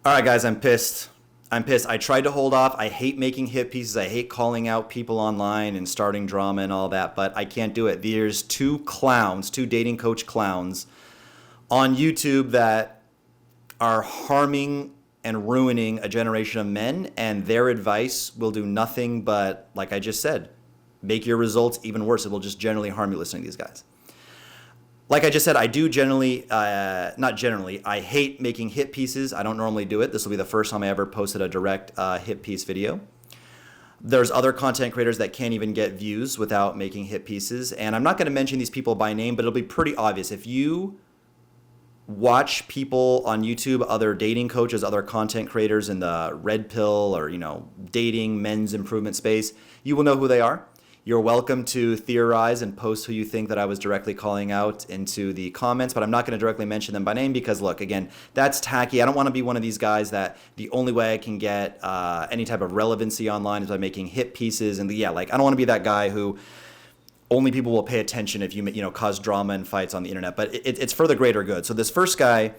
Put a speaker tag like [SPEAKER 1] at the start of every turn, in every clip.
[SPEAKER 1] All right, guys, I'm pissed. I'm pissed. I tried to hold off. I hate making hit pieces. I hate calling out people online and starting drama and all that, but I can't do it. There's two clowns, two dating coach clowns on YouTube that are harming and ruining a generation of men, and their advice will do nothing but, like I just said, make your results even worse. It will just generally harm you listening to these guys. Like I just said, I do generally, not generally, I hate making hit pieces. I don't normally do it. This will be the first time I ever posted a direct hit piece video. There's other content creators that can't even get views without making hit pieces. And I'm not going to mention these people by name, but it'll be pretty obvious. If you watch people on YouTube, other dating coaches, other content creators in the red pill or, dating, men's improvement space, you will know who they are. You're welcome to theorize and post who you think that I was directly calling out into the comments, but I'm not going to directly mention them by name because, look, again, that's tacky. I don't want to be one of these guys that the only way I can get any type of relevancy online is by making hit pieces. And I don't want to be that guy who only people will pay attention if you cause drama and fights on the internet. But it's for the greater good. So this first guy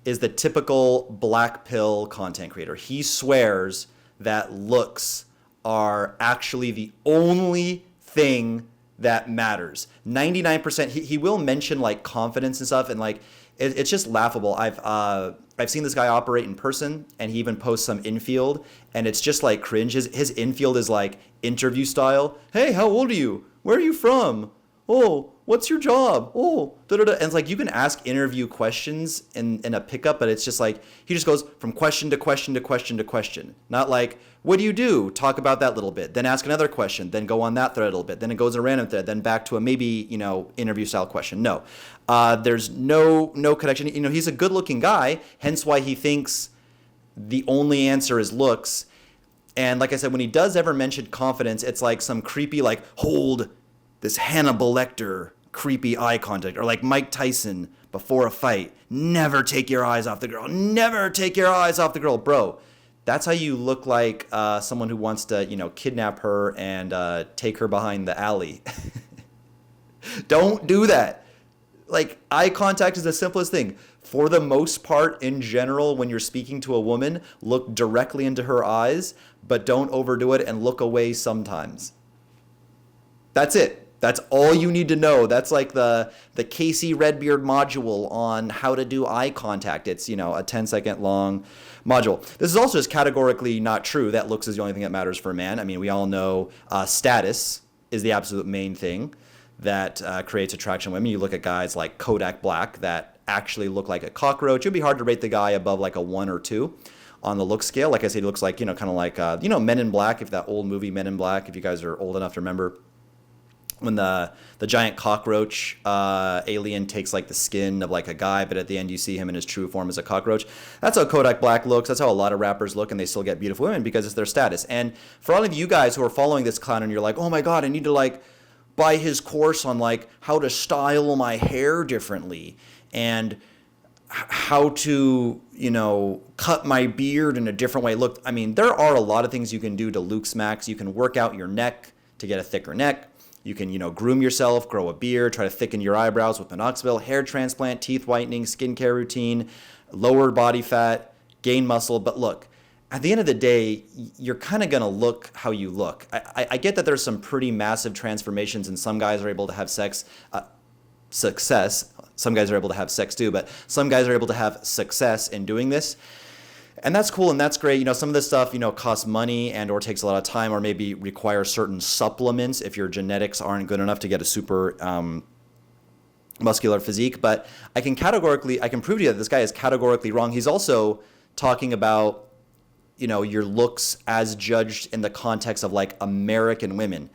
[SPEAKER 1] is the typical black pill content creator. He swears that looks are actually the only thing that matters. 99%. He will mention like confidence and stuff, and like it's just laughable. I've seen this guy operate in person, and he even posts some infield, and it's just like cringe. His infield is like interview style. Hey, how old are you? Where are you from? Oh, what's your job? Oh, da da da. And it's like you can ask interview questions in a pickup, but it's just like he just goes from question to question to question to question. Not like, what do you do? Talk about that little bit. Then ask another question. Then go on that thread a little bit. Then it goes a random thread. Then back to a maybe interview style question. No, there's no connection. He's a good looking guy, hence why he thinks the only answer is looks. And like I said, when he does ever mention confidence, it's like some creepy, like, hold this Hannibal Lecter creepy eye contact. Or like Mike Tyson before a fight. Never take your eyes off the girl. Never take your eyes off the girl. Bro, that's how you look like someone who wants to, kidnap her and take her behind the alley. Don't do that. Like, eye contact is the simplest thing. For the most part, in general, when you're speaking to a woman, look directly into her eyes, but don't overdo it and look away sometimes. That's it. That's all you need to know. That's like the Casey Redbeard module on how to do eye contact. It's, a 10-second long module. This is also just categorically not true that looks is the only thing that matters for a man. I mean, we all know status is the absolute main thing that creates attraction in women. You look at guys like Kodak Black that actually look like a cockroach. It'd be hard to rate the guy above like a 1 or 2 on the look scale. Like I said, he looks like, kind of like, Men in Black, if that old movie Men in Black, if you guys are old enough to remember, when the giant cockroach alien takes like the skin of like a guy, but at the end you see him in his true form as a cockroach. That's how Kodak Black looks. That's how a lot of rappers look, and they still get beautiful women because it's their status. And for all of you guys who are following this clown and you're like, oh my God, I need to like buy his course on like how to style my hair differently and how to, cut my beard in a different way. Look, I mean, there are a lot of things you can do to Luke's Max. You can work out your neck to get a thicker neck. You can, groom yourself, grow a beard, try to thicken your eyebrows with minoxidil, hair transplant, teeth whitening, skincare routine, lower body fat, gain muscle. But look, at the end of the day, you're kind of going to look how you look. I get that there's some pretty massive transformations, and some guys are able to have success. Some guys are able to have sex too, but some guys are able to have success in doing this. And that's cool and that's great. Some of this stuff, costs money and or takes a lot of time or maybe requires certain supplements if your genetics aren't good enough to get a super muscular physique. But I can prove to you that this guy is categorically wrong. He's also talking about, your looks as judged in the context of like American women.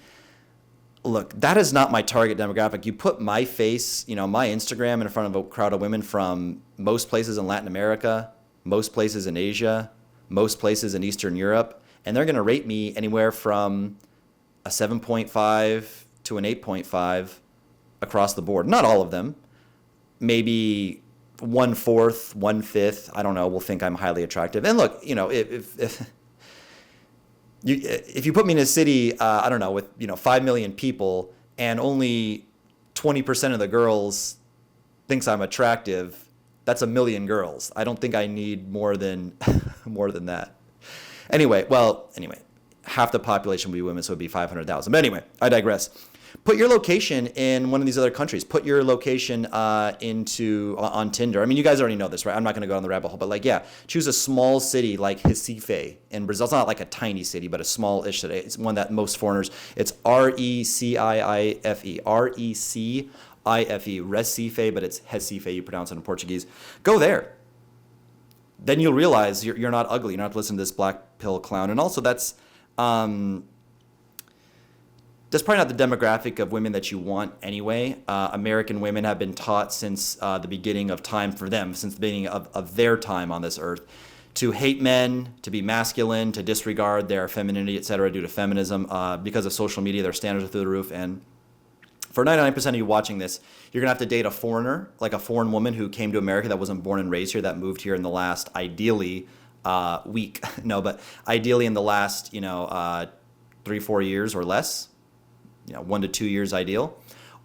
[SPEAKER 1] Look, that is not my target demographic. You put my face, my Instagram in front of a crowd of women from most places in Latin America, most places in Asia, most places in Eastern Europe, and they're going to rate me anywhere from a 7.5 to an 8.5 across the board. Not all of them. Maybe 1/4, 1/5, I don't know, will think I'm highly attractive. And look, if you put me in a city, I don't know, with 5 million people, and only 20% of the girls thinks I'm attractive, That's a million girls. I don't think I need more than more than that. Anyway, half the population would be women, so it would be 500,000. But anyway, I digress. Put your location in one of these other countries. Put your location on Tinder. I mean, you guys already know this, right? I'm not going to go on the rabbit hole, but like, yeah, choose a small city like Recife in Brazil. It's not like a tiny city, but a small-ish city. It's one that most foreigners. It's Recife. Recife, Recife, but it's Recife. You pronounce it in Portuguese. Go there. Then you'll realize you're not ugly. You're not listening to this black pill clown. And also, that's probably not the demographic of women that you want anyway. American women have been taught since the beginning of time for them, since the beginning of their time on this earth, to hate men, to be masculine, to disregard their femininity, etc., due to feminism. Because of social media, their standards are through the roof. And for 99% of you watching this, you're going to have to date a foreigner, like a foreign woman who came to America that wasn't born and raised here, that moved here in the last, ideally, week. No, but ideally in the last, 3-4 years or less. 1 to 2 years ideal,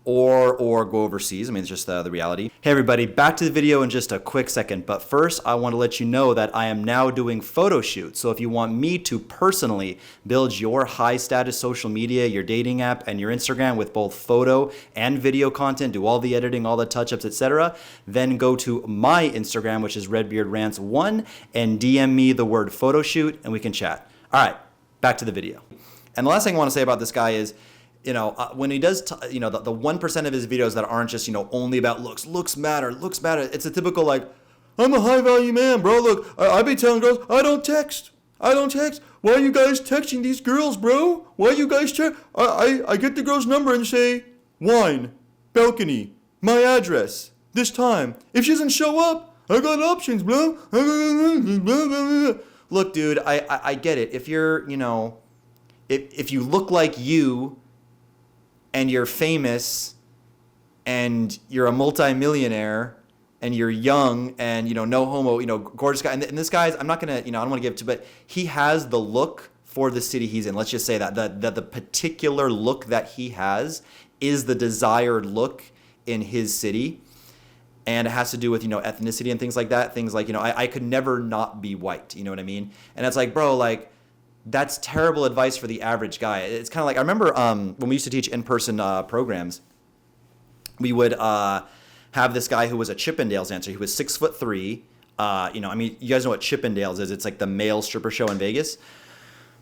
[SPEAKER 1] or go overseas. I mean, it's just the reality. Hey everybody, back to the video in just a quick second. But first, I want to let you know that I am now doing photo shoots. So if you want me to personally build your high status social media, your dating app, and your Instagram with both photo and video content, do all the editing, all the touch-ups, etc., then go to my Instagram, which is RedbeardRants1, and DM me the word photo shoot, and we can chat. All right, back to the video. And the last thing I want to say about this guy is, when he does, the 1% of his videos that aren't just, only about looks matter. It's a typical, like, I'm a high value man, bro. Look, I be telling girls, I don't text. Why are you guys texting these girls, bro? Why you guys text? I get the girl's number and say, wine, balcony, my address, this time. If she doesn't show up, I got options, bro. Look, dude, I get it. If you're, if you look like you, and you're famous, and you're a multimillionaire, and you're young, and no homo, gorgeous guy, and this guy's, I'm not gonna, I don't want to give it to, but he has the look for the city he's in. Let's just say that the particular look that he has is the desired look in his city, and it has to do with ethnicity and things like that. Things like I could never not be white. You know what I mean? And it's like, bro, like, that's terrible advice for the average guy. It's kind of like, I remember when we used to teach in-person programs, we would have this guy who was a Chippendales dancer. He was 6'3". You guys know what Chippendales is. It's like the male stripper show in Vegas.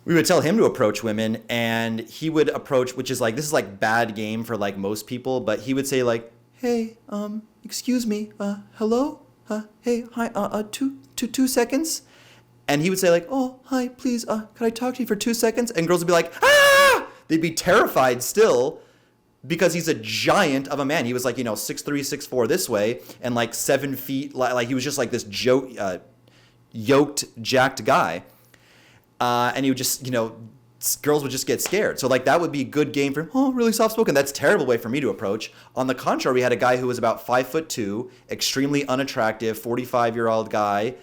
[SPEAKER 1] We would tell him to approach women, and he would approach, which is like, this is like bad game for like most people, but he would say like, hey, excuse me, hello? Hey, hi, 2 seconds? And he would say like, oh, hi, please, could I talk to you for 2 seconds? And girls would be like, ah! They'd be terrified still because he's a giant of a man. He was like, 6'3", 6'4" this way, and like 7 feet, like he was just like this yoked, jacked guy. And he would just, girls would just get scared. So like that would be good game for him. Oh, really soft-spoken. That's a terrible way for me to approach. On the contrary, we had a guy who was about 5'2", extremely unattractive, 45-year-old guy,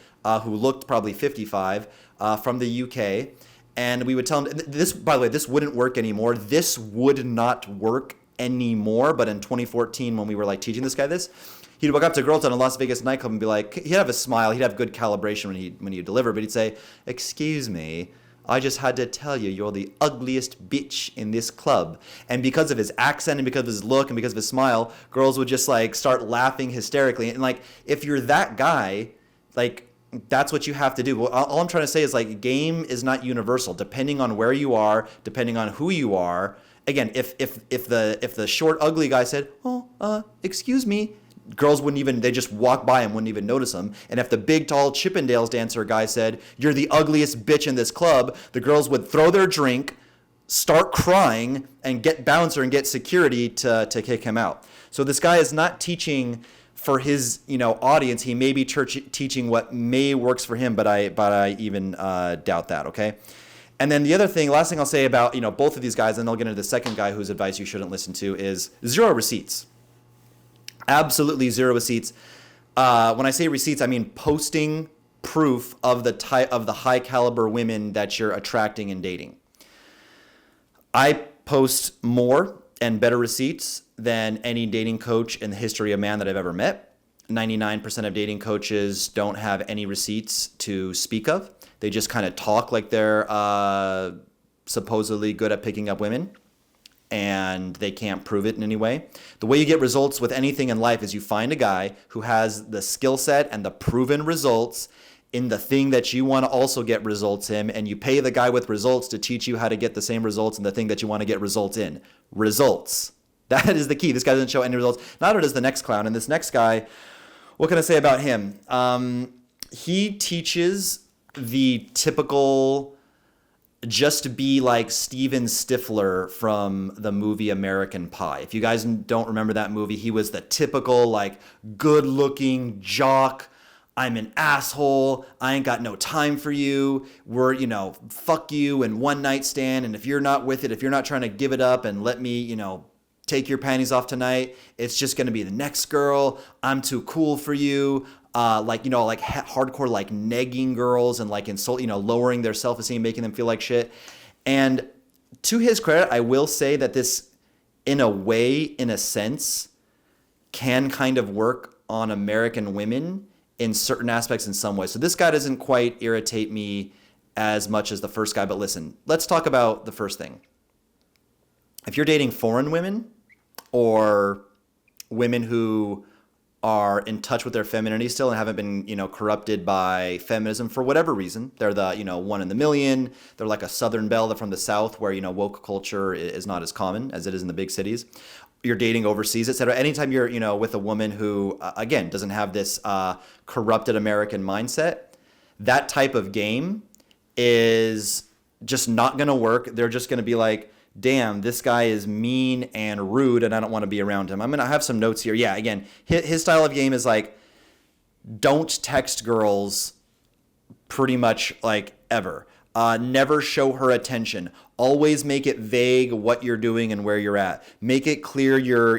[SPEAKER 1] who looked probably 55, from the UK. And we would tell him, this, by the way, this wouldn't work anymore. This would not work anymore. But in 2014, when we were like teaching this guy this, he'd walk up to girls at a Las Vegas nightclub and be like, he'd have a smile, he'd have good calibration when he'd deliver, but he'd say, excuse me, I just had to tell you, you're the ugliest bitch in this club. And because of his accent and because of his look and because of his smile, girls would just like start laughing hysterically. And like, if you're that guy, like, that's what you have to do. Well, all I'm trying to say is like, game is not universal. Depending on where you are, depending on who you are. Again, if the short ugly guy said, oh, excuse me, girls wouldn't even, they just walk by and wouldn't even notice him. And if the big tall Chippendales dancer guy said, you're the ugliest bitch in this club, the girls would throw their drink, start crying, and get bouncer and get security to kick him out. So this guy is not teaching for his audience. He may be teaching what may works for him, but I even doubt that. Okay. And then the other thing, last thing I'll say about both of these guys, and I'll get into the second guy whose advice you shouldn't listen to, is zero receipts. Absolutely zero receipts. When I say receipts, I mean posting proof of the high caliber women that you're attracting and dating. I post more and better receipts than any dating coach in the history of man that I've ever met. 99% of dating coaches don't have any receipts to speak of. They just kind of talk like they're supposedly good at picking up women, and they can't prove it in any way. The way you get results with anything in life is you find a guy who has the skill set and the proven results in the thing that you want to also get results in, and you pay the guy with results to teach you how to get the same results in the thing that you want to get results in. Results. That is the key. This guy doesn't show any results. Neither does the next clown. And this next guy, what can I say about him? He teaches the typical just be like Steven Stifler from the movie American Pie. If you guys don't remember that movie, he was the typical like good-looking jock. I'm an asshole. I ain't got no time for you. We're, fuck you and one night stand. And if you're not with it, if you're not trying to give it up and let me, take your panties off tonight, it's just going to be the next girl. I'm too cool for you. Hardcore, like negging girls and like insult, lowering their self-esteem, making them feel like shit. And to his credit, I will say that this, in a way, in a sense, can kind of work on American women in certain aspects in some ways. So this guy doesn't quite irritate me as much as the first guy. But listen, let's talk about the first thing. If you're dating foreign women or women who are in touch with their femininity still and haven't been, corrupted by feminism for whatever reason. They're the, one in the million. They're like a Southern belle. They're from the South where, woke culture is not as common as it is in the big cities. You're dating overseas, et cetera. Anytime you're, with a woman who, again, doesn't have this corrupted American mindset, that type of game is just not going to work. They're just going to be like, damn, this guy is mean and rude and I don't want to be around him. I have some notes here. Yeah, again, his style of game is like, don't text girls pretty much like ever. Never show her attention. Always make it vague what you're doing and where you're at. Make it clear you're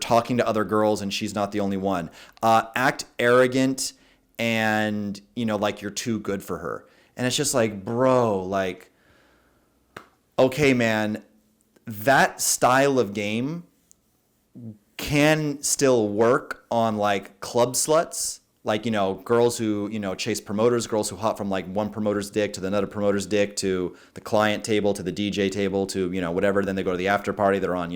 [SPEAKER 1] talking to other girls and she's not the only one. Act arrogant and, like you're too good for her. And it's just like, bro, like, okay, man, that style of game can still work on like club sluts, like, girls who, chase promoters, girls who hop from like one promoter's dick to another promoter's dick to the client table to the DJ table to, whatever. Then they go to the after party. They're on,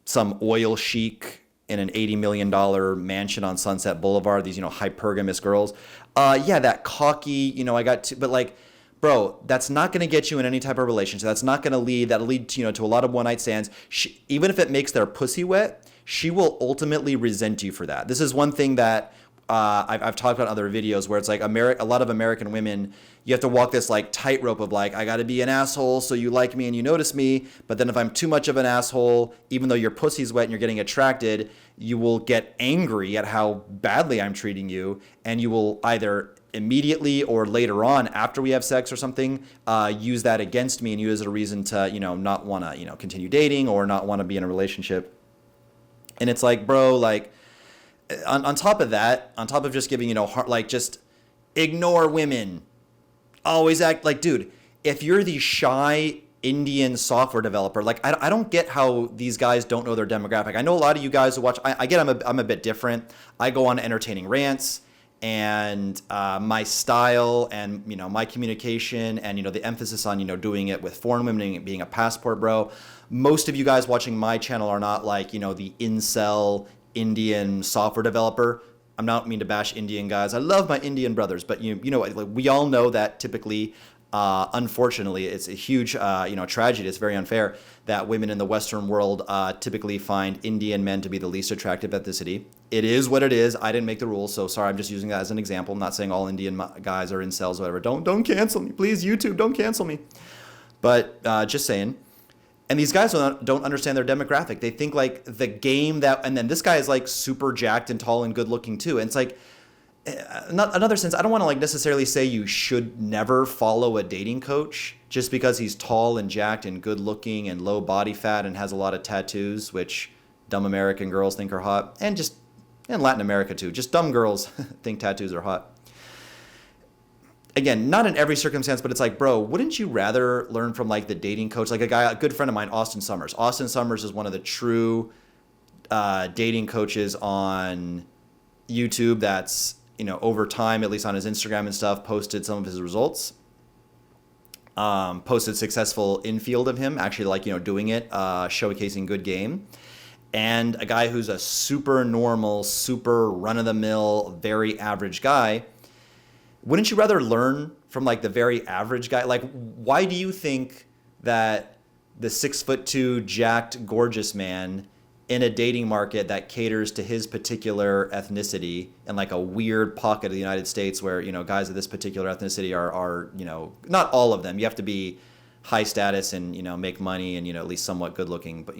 [SPEAKER 1] some oil chic in an $80 million mansion on Sunset Boulevard. These, hypergamous girls. That cocky, but like, bro, that's not going to get you in any type of relationship. That's not going to lead, that'll lead to, to a lot of one-night stands. Even if it makes their pussy wet, she will ultimately resent you for that. This is one thing that I've talked about in other videos where it's like a lot of American women, you have to walk this like tightrope of like, I got to be an asshole so you like me and you notice me. But then if I'm too much of an asshole, even though your pussy's wet and you're getting attracted, you will get angry at how badly I'm treating you. And you will either immediately or later on after we have sex or something, use that against me and use it as a reason to, not want to, continue dating or not want to be in a relationship. And it's like, bro, like on top of that, on top of just giving, just ignore women, always act like, dude, if you're the shy Indian software developer, like I don't get how these guys don't know their demographic. I know a lot of you guys who watch, I get I'm a bit different. I go on entertaining rants. And my style and, my communication and, the emphasis on, doing it with foreign women and being a passport bro. Most of you guys watching my channel are not like, the incel Indian software developer. I'm not mean to bash Indian guys. I love my Indian brothers, but like we all know that typically, unfortunately, it's a huge, tragedy. It's very unfair that women in the Western world typically find Indian men to be the least attractive ethnicity. It is what it is. I didn't make the rules, so sorry. I'm just using that as an example. I'm not saying all Indian guys are incels or whatever. Don't cancel me, please. YouTube, don't cancel me. But just saying. And these guys don't understand their demographic. They think like the game and then this guy is like super jacked and tall and good looking too. And it's like, not another sense, I don't want to like necessarily say you should never follow a dating coach just because he's tall and jacked and good looking and low body fat and has a lot of tattoos, which dumb American girls think are hot. And just in Latin America too. Just dumb girls think tattoos are hot. Again, not in every circumstance, but it's like, bro, wouldn't you rather learn from like the dating coach? Like a good friend of mine, Austin Summers. Austin Summers is one of the true dating coaches on YouTube that's, over time, at least on his Instagram and stuff, posted some of his results. Posted successful infield of him, actually doing it, showcasing good game. And a guy who's a super normal, super run-of-the-mill, very average guy. Wouldn't you rather learn from the very average guy? Why do you think that the 6'2", jacked, gorgeous man in a dating market that caters to his particular ethnicity in a weird pocket of the United States where, guys of this particular ethnicity are not all of them. You have to be high status and, make money and, at least somewhat good looking, but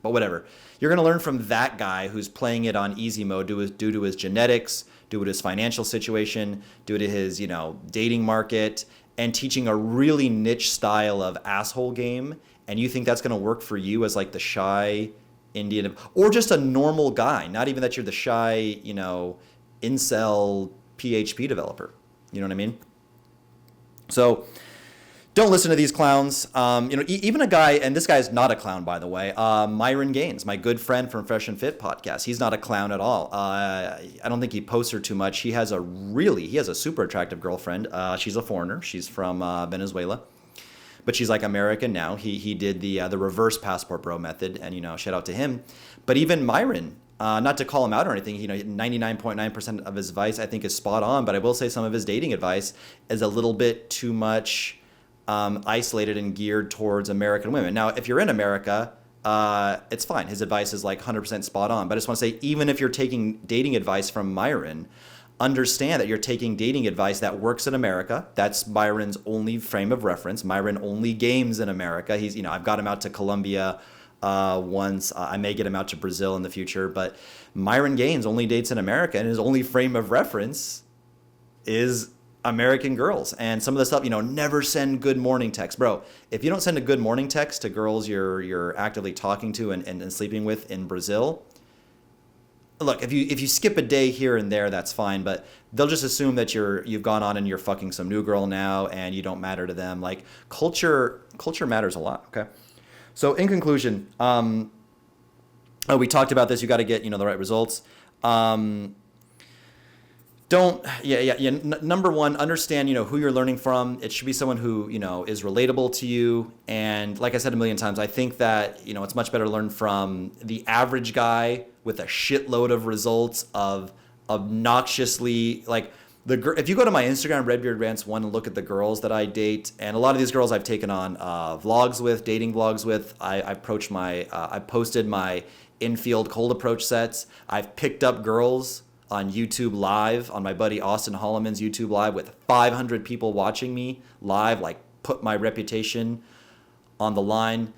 [SPEAKER 1] whatever. You're going to learn from that guy who's playing it on easy mode due to his genetics, due to his financial situation, due to his, dating market, and teaching a really niche style of asshole game. And you think that's going to work for you as the shy Indian, or just a normal guy, not even that you're the shy, incel PHP developer. You know what I mean? So don't listen to these clowns. Even a guy, and this guy is not a clown, by the way, Myon Gaines, my good friend from Fresh and Fit podcast. He's not a clown at all. I don't think he posts her too much. He has a super attractive girlfriend. She's a foreigner. She's from Venezuela. But she's American now. He did the reverse passport bro method, and shout out to him. But even Myon, not to call him out or anything, 99.9% of his advice I think is spot on. But I will say some of his dating advice is a little bit too much isolated and geared towards American women. Now, if you're in America, it's fine. His advice is 100% spot on. But I just want to say, even if you're taking dating advice from Myon, understand that you're taking dating advice that works in America. That's Myron's only frame of reference. Myon only games in America. He's, I've got him out to Colombia once. I may get him out to Brazil in the future. But Myon Gaines only dates in America, and his only frame of reference is American girls. And some of the stuff, never send good morning texts. Bro, if you don't send a good morning text to girls you're actively talking to and sleeping with in Brazil, look, if you skip a day here and there, that's fine, but they'll just assume that you've gone on and you're fucking some new girl now and you don't matter to them. Culture matters a lot, okay? So in conclusion, we talked about this. You got to get, the right results. Number one, understand, who you're learning from. It should be someone who, is relatable to you. And like I said a million times, I think that, it's much better to learn from the average guy with a shitload of results of obnoxiously, if you go to my Instagram, Redbeard Rants 1, and look at the girls that I date, and a lot of these girls I've taken on vlogs with, dating vlogs with. I posted my infield cold approach sets. I've picked up girls on YouTube Live, on my buddy Austin Holloman's YouTube Live with 500 people watching me live, put my reputation on the line.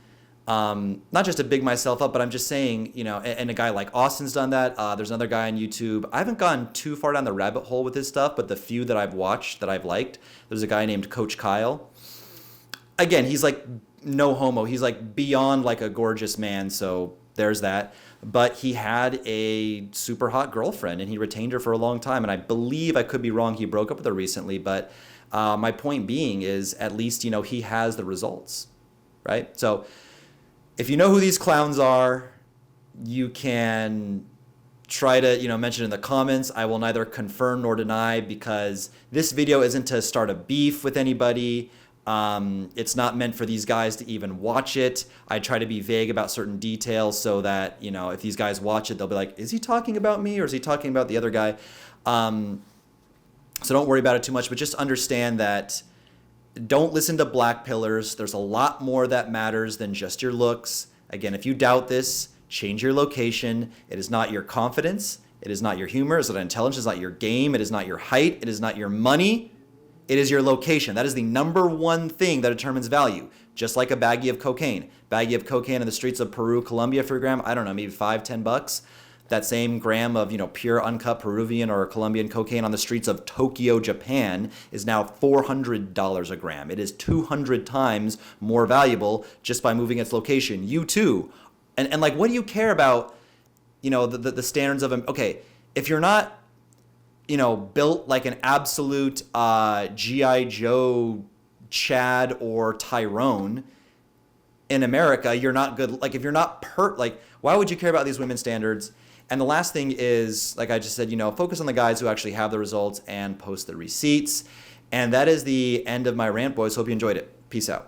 [SPEAKER 1] Not just to big myself up, but I'm just saying, and a guy like Austin's done that. There's another guy on YouTube. I haven't gone too far down the rabbit hole with his stuff, but the few that I've watched that I've liked, there's a guy named Coach Kyle. Again, he's no homo. He's beyond a gorgeous man. So there's that. But he had a super hot girlfriend and he retained her for a long time. And I believe, I could be wrong, he broke up with her recently. But my point being is, at least, he has the results, right? So if you know who these clowns are, you can try to, mention in the comments. I will neither confirm nor deny, because this video isn't to start a beef with anybody. It's not meant for these guys to even watch it. I try to be vague about certain details so that, if these guys watch it, they'll be like, is he talking about me or is he talking about the other guy? So don't worry about it too much, but just understand that don't listen to black pillars. There's a lot more that matters than just your looks. Again, if you doubt this, change your location. It is not your confidence. It is not your humor. It is not intelligence. It is not your game. It is not your height. It is not your money. It is your location. That is the number one thing that determines value. Just like a baggie of cocaine. Baggie of cocaine in the streets of Peru, Colombia for a gram, I don't know, maybe $5-10. That same gram of, pure uncut Peruvian or Colombian cocaine on the streets of Tokyo, Japan is now $400 a gram. It is 200 times more valuable just by moving its location. You too. And what do you care about, the standards of, okay, if you're not, built like an absolute G.I. Joe Chad or Tyrone, in America, you're not good. Like if you're not like why would you care about these women's standards? And the last thing is, like I just said, focus on the guys who actually have the results and post the receipts. And that is the end of my rant, boys. Hope you enjoyed it. Peace out.